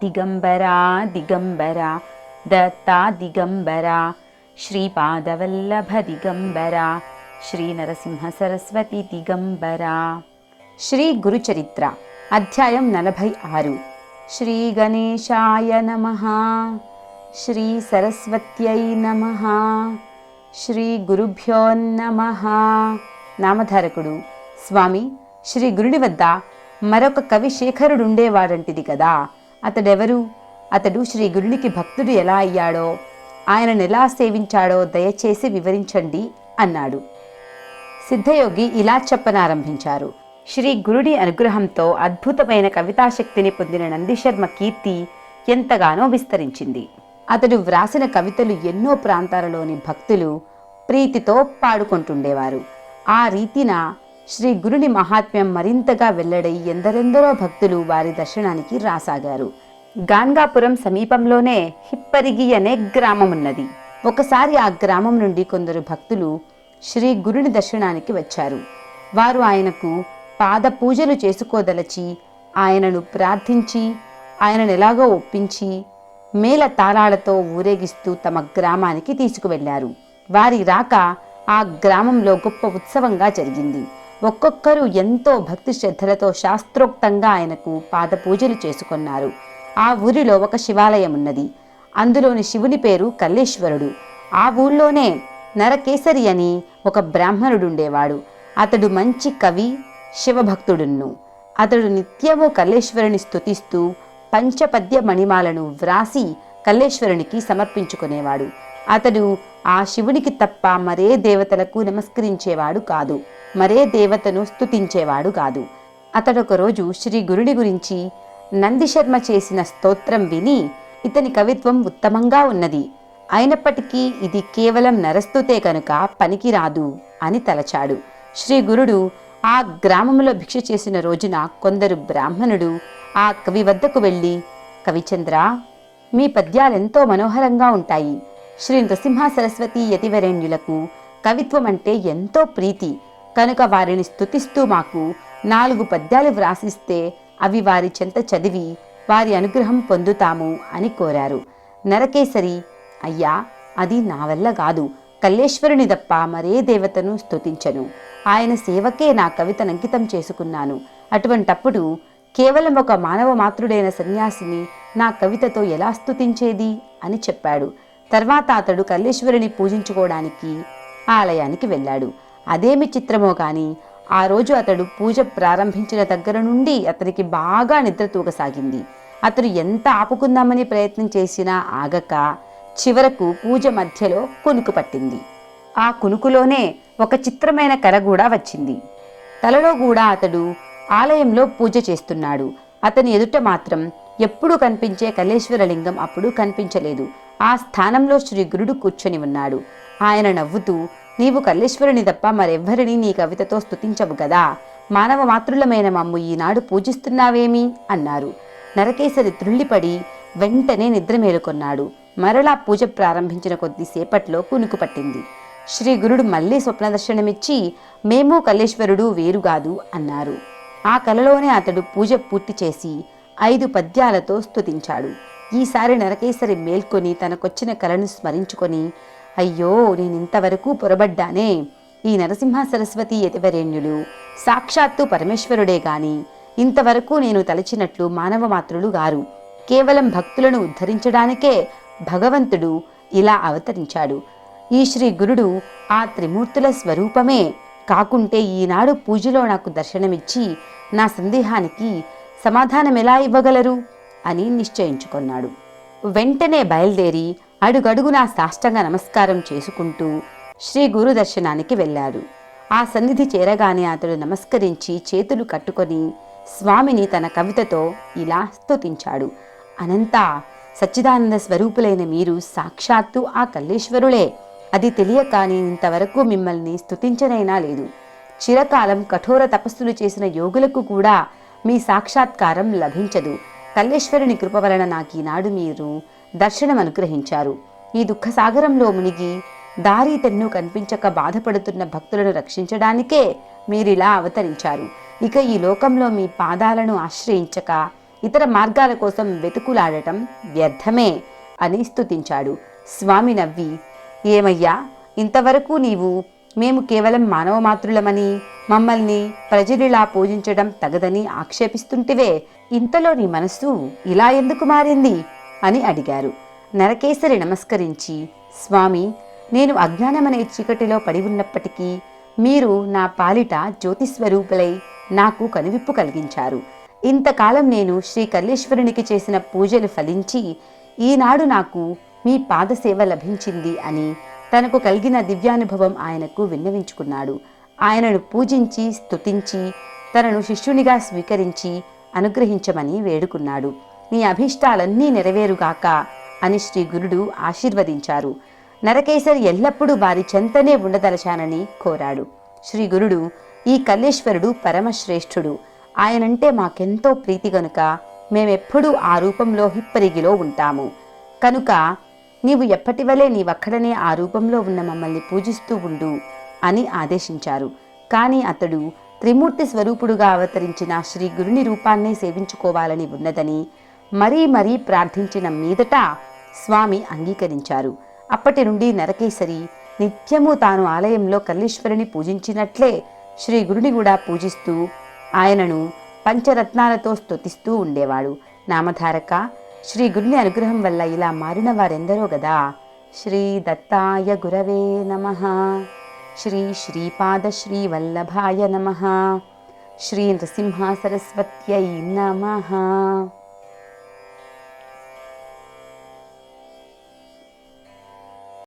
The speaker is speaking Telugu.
దిగంబరా దిగంబరా దత్తా దిగంబరా శ్రీపాదవల్లభ దిగంబరా శ్రీ నరసింహ సరస్వతి దిగంబరా. శ్రీ గురుచరిత్ర అధ్యాయం 46. శ్రీ గణేశాయ నమః. శ్రీ సరస్వత్యై నమః. శ్రీ గురుభ్యో నమః. నామధారకుడు: స్వామి, శ్రీ గురుడి వద్ద మరొక కవి శేఖరుడుండేవాడంటిది కదా, అతడెవరు? అతడు శ్రీ గురునికి భక్తుడు ఎలా అయ్యాడో, ఆయనను ఎలా సేవించాడో దయచేసి వివరించండి అన్నాడు. సిద్ధయోగి ఇలా చెప్పనారంభించారు. శ్రీ గురుడి అనుగ్రహంతో అద్భుతమైన కవితాశక్తిని పొందిన నందిశర్మ కీర్తి ఎంతగానో విస్తరించింది. అతడు వ్రాసిన కవితలు ఎన్నో ప్రాంతాలలోని భక్తులు ప్రీతితో పాడుకుంటుండేవారు. ఆ రీతిన శ్రీ గురుని మహాత్మ్యం మరింతగా వెల్లడై ఎందరెందరో భక్తులు వారి దర్శనానికి రాసాగారు. గాన్గాపురం సమీపంలోనే హిప్పరిగి అనే గ్రామమున్నది. ఒకసారి ఆ గ్రామం నుండి కొందరు భక్తులు శ్రీ గురుని దర్శనానికి వచ్చారు. వారు ఆయనకు పాద పూజలు చేసుకోదలచి, ఆయనను ప్రార్థించి, ఆయనను ఎలాగో ఒప్పించి మేళ తాళాలతో ఊరేగిస్తూ తమ గ్రామానికి తీసుకువెళ్లారు. వారి రాక ఆ గ్రామంలో గొప్ప ఉత్సవంగా జరిగింది. ఒక్కొక్కరు ఎంతో భక్తి శ్రద్ధలతో శాస్త్రోక్తంగా ఆయనకు పాదపూజలు చేసుకున్నారు. ఆ ఊరిలో ఒక శివాలయం ఉన్నది. అందులోని శివుని పేరు కల్లేశ్వరుడు. ఆ ఊళ్ళోనే నరకేసరి అని ఒక బ్రాహ్మణుడుండేవాడు. అతడు మంచి కవి, శివభక్తుడున్ను. అతడు నిత్యము కల్లేశ్వరుని స్తుతిస్తూ పంచపద్య మణిమాలను వ్రాసి కల్లేశ్వరునికి సమర్పించుకునేవాడు. అతడు ఆ శివునికి తప్ప మరే దేవతలకు నమస్కరించేవాడు కాదు, మరే దేవతను స్తుతించేవాడు కాదు. అతడొకరోజు శ్రీ గురుడి గురించి నందిశర్మ చేసిన స్తోత్రం విని, ఇతని కవిత్వం ఉత్తమంగా ఉన్నది, అయినప్పటికీ ఇది కేవలం నరస్తుతే కనుక పనికిరాదు అని తలచాడు. శ్రీ గురుడు ఆ గ్రామంలో భిక్ష చేసిన రోజున కొందరు బ్రాహ్మణుడు ఆ కవి వద్దకు వెళ్ళి, కవిచంద్ర, మీ పద్యాలెంతో మనోహరంగా ఉంటాయి. శ్రీ నృసింహ సరస్వతి యతివరేణ్యులకు కవిత్వం అంటే ఎంతో ప్రీతి కనుక వారిని స్తుతిస్తూ మాకు 4 పద్యాలు వ్రాసిస్తే అవి వారి చెంత చదివి వారి అనుగ్రహం పొందుతాము అని కోరారు. నరకేసరి, అయ్యా, అది నా వల్ల కాదు, కల్లేశ్వరుని తప్ప మరే దేవతను స్తుతించను. ఆయన సేవకే నా కవితను అంకితం చేసుకున్నాను. అటువంటప్పుడు కేవలం ఒక మానవ మాతృడైన సన్యాసిని నా కవితతో ఎలా స్తుతించేది అని చెప్పాడు. తర్వాత అతడు కల్లేశ్వరుని పూజించుకోవడానికి ఆలయానికి వెళ్ళాడు. అదేమి చిత్రమో కాని ఆ రోజు అతడు పూజ ప్రారంభించిన దగ్గర నుండి అతనికి బాగా నిద్ర తూగసాగింది. అతడు ఎంత ఆపుకుందామని ప్రయత్నం చేసినా ఆగక చివరకు పూజ మధ్యలో కునుకు పట్టింది. ఆ కునుకులోనే ఒక చిత్రమైన కల కూడా వచ్చింది. కలలో కూడా అతడు ఆలయంలో పూజ చేస్తున్నాడు. అతని ఎదుట మాత్రం ఎప్పుడూ కనిపించే కల్లేశ్వరలింగం అప్పుడు కనిపించలేదు. ఆ స్థానంలో శ్రీ గురుడు కూర్చొని ఉన్నాడు. ఆయన నవ్వుతూ, నీవు కల్లేశ్వరుని తప్ప మరెవ్వరిని నీ కవితతో స్తుతించవు గదా, మానవ మాతృలమైన మమ్ము ఈనాడు పూజిస్తున్నావేమి అన్నారు. నరకేసరి త్రుళ్ళిపడి వెంటనే నిద్ర మేలుకొన్నాడు. మరలా పూజ ప్రారంభించిన కొద్దిసేపట్లో కునుకు పట్టింది. శ్రీ గురుడు మళ్లీ స్వప్నదర్శనమిచ్చి, మేము కల్లేశ్వరుడు వేరుగాదు అన్నారు. ఆ కలలోనే అతడు పూజ పూర్తి చేసి 5 పద్యాలతో స్తుతించాడు. ఈసారి నరకేసరి మేల్కొని తనకొచ్చిన కలను స్మరించుకొని, అయ్యో, నేనింతవరకు పొరబడ్డానే. ఈ నరసింహ సరస్వతి యతివరేణ్యులు సాక్షాత్తు పరమేశ్వరుడే గాని ఇంతవరకు నేను తలచినట్లు మానవ మాతృలు గారు. కేవలం భక్తులను ఉద్ధరించడానికే భగవంతుడు ఇలా అవతరించాడు. ఈ శ్రీ గురుడు ఆ త్రిమూర్తుల స్వరూపమే కాకుంటే ఈనాడు పూజలో నాకు దర్శనమిచ్చి నా సందేహానికి సమాధానం ఎలా ఇవ్వగలరు అని నిశ్చయించుకున్నాడు. వెంటనే బయలుదేరి అడుగడుగునా సాష్టాంగ నమస్కారం చేసుకుంటూ శ్రీ గురు దర్శనానికి వెళ్ళాడు. ఆ సన్నిధి చేరగానే అతడు నమస్కరించి చేతులు కట్టుకొని స్వామిని తన కవితతో ఇలా స్తుతించాడు. అనంత సచ్చిదానంద స్వరూపులైన మీరు సాక్షాత్తు ఆ కల్లేశ్వరులే. అది తెలియక నేనింతవరకు మిమ్మల్ని స్తుతించనైనా లేదు. చిరకాలం కఠోర తపస్సులు చేసిన యోగులకు కూడా మీ సాక్షాత్కారం లభించదు. కల్లేశ్వరుని కృప వలన నాకీనాడు మీరు దర్శనం అనుగ్రహించారు. ఈ దుఃఖసాగరంలో మునిగి దారి తెన్ను కనిపించక బాధపడుతున్న భక్తులను రక్షించడానికే మీరిలా అవతరించారు. ఇక ఈ లోకంలో మీ పాదాలను ఆశ్రయించక ఇతర మార్గాల కోసం వెతుకులాడటం వ్యర్థమే అని స్తుతించాడు. స్వామి నవ్వి, ఏమయ్యా, ఇంతవరకు నీవు మేము కేవలం మానవ మాతృలమని, మమ్మల్ని ప్రజలిలా పూజించడం తగదని ఆక్షేపిస్తుంటివే, ఇంతలో నీ మనస్సు ఇలా ఎందుకు మారింది అని అడిగారు. నరకేసరి నమస్కరించి, స్వామి, నేను అజ్ఞానమనే చీకటిలో పడి ఉన్నప్పటికీ మీరు నా పాలిట జ్యోతిస్వరూపులై నాకు కనువిప్పు కలిగించారు. ఇంతకాలం నేను శ్రీ కల్లేశ్వరునికి చేసిన పూజలు ఫలించి ఈనాడు నాకు మీ పాదసేవ లభించింది అని తనకు కలిగిన దివ్యానుభవం ఆయనకు విన్నవించుకున్నాడు. ఆయనను పూజించి స్తుతించి తనను శిష్యునిగా స్వీకరించి అనుగ్రహించమని వేడుకున్నాడు. నీ అభీష్టాలన్నీ నెరవేరుగాక అని శ్రీ గురుడు ఆశీర్వదించారు. నరకేసరి ఎల్లప్పుడూ వారి చెంతనే ఉండదలచానని కోరాడు. శ్రీ గురుడు, ఈ కల్లేశ్వరుడు పరమశ్రేష్ఠుడు, ఆయనంటే మాకెంతో ప్రీతి గనుక మేమెప్పుడూ ఆ రూపంలో హిప్పరిగిలో ఉంటాము. కనుక నీవు ఎప్పటివలే నీవక్కడనే ఆ రూపంలో ఉన్న మమ్మల్ని పూజిస్తూ ఉండు అని ఆదేశించారు. కానీ అతడు త్రిమూర్తి స్వరూపుడుగా అవతరించిన శ్రీ గురుని రూపాన్నే సేవించుకోవాలని ఉన్నదని మరీ మరీ ప్రార్థించిన మీదట స్వామి అంగీకరించారు. అప్పటి నుండి నరకేసరి నిత్యము తాను ఆలయంలో కల్లేశ్వరుని పూజించినట్లే శ్రీ గురుని కూడా పూజిస్తూ ఆయనను పంచరత్నాలతో స్తుతిస్తూ ఉండేవాడు. నామధారక, శ్రీ గురుని అనుగ్రహం వల్ల ఇలా మారిన వారెందరో గదా. శ్రీ దత్తాయ గురవే నమః. శ్రీ శ్రీపాద శ్రీ వల్లభాయ నమః. శ్రీ నృసింహ సరస్వత్యై నమః.